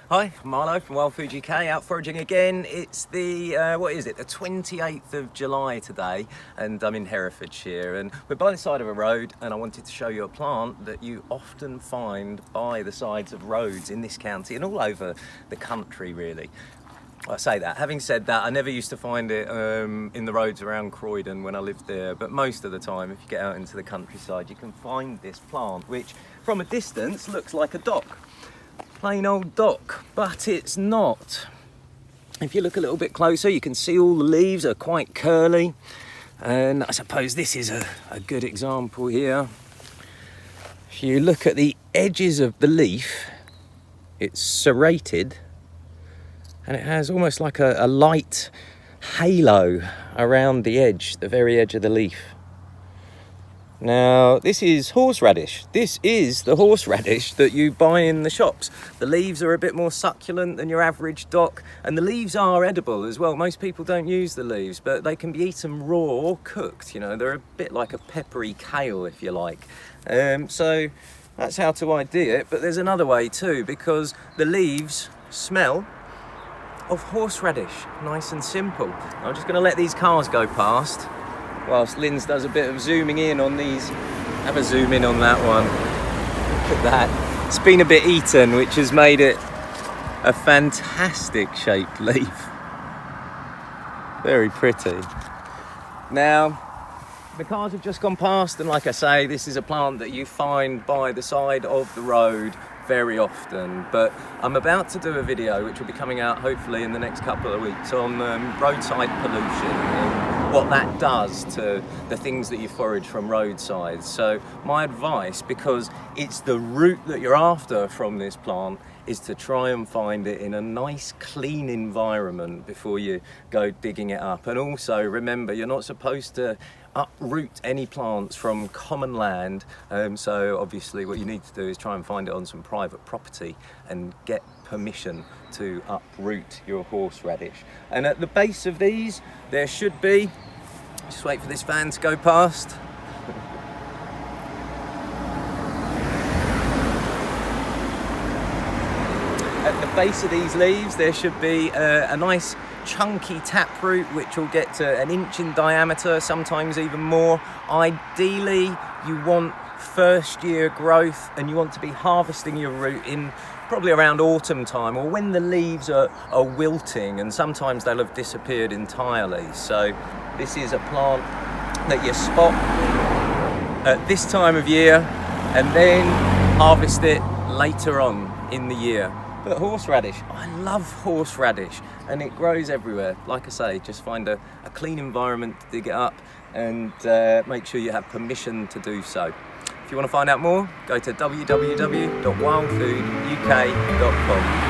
Hi, Marlo from Wild Food UK, out foraging again. It's the, what is it, the 28th of July today, and I'm in Herefordshire, and we're by the side of a road, and I wanted to show you a plant that you often find by the sides of roads in this county and all over the country, really. I say that. Having said that, I never used to find it in the roads around Croydon when I lived there, but most of the time, if you get out into the countryside, you can find this plant, which from a distance looks like a dock. Plain old dock, but it's not. If you look a little bit closer, you can see all the leaves are quite curly, and I suppose this is a good example here. If you look at the edges of the leaf, it's serrated, and it has almost like a light halo around the edge, the very edge of the leaf. Now, this is horseradish. This is the horseradish that you buy in the shops. The leaves are a bit more succulent than your average dock, and the leaves are edible as well. Most people don't use the leaves, but they can be eaten raw or cooked. You know, they're a bit like a peppery kale, if you like. So that's how to ID it, but there's another way too, because the leaves smell of horseradish. Nice and simple. I'm just going to let these cars go past whilst Linz does a bit of zooming in on these. Have a zoom in on that one. Look at that. It's been a bit eaten, which has made it a fantastic shaped leaf. Very pretty. Now, the cars have just gone past, and like I say, this is a plant that you find by the side of the road very often, but I'm about to do a video which will be coming out hopefully in the next couple of weeks on roadside pollution and what that does to the things that you forage from roadsides. So my advice, because it's the root that you're after from this plant, is to try and find it in a nice clean environment before you go digging it up. And also remember, you're not supposed to uproot any plants from common land, so obviously what you need to do is try and find it on some private property and get permission to uproot your horseradish. And at the base of these there should be, just wait for this van to go past, at the base of these leaves there should be a nice chunky taproot which will get to 1 inch in diameter, sometimes even more. Ideally you want first year growth, and you want to be harvesting your root in probably around autumn time, or when the leaves are wilting, and sometimes they'll have disappeared entirely. So this is a plant that you spot at this time of year and then harvest it later on in the year. But horseradish, I love horseradish, and it grows everywhere. Like I say, just find a clean environment to dig it up, and make sure you have permission to do so. If you want to find out more, go to www.wildfooduk.com.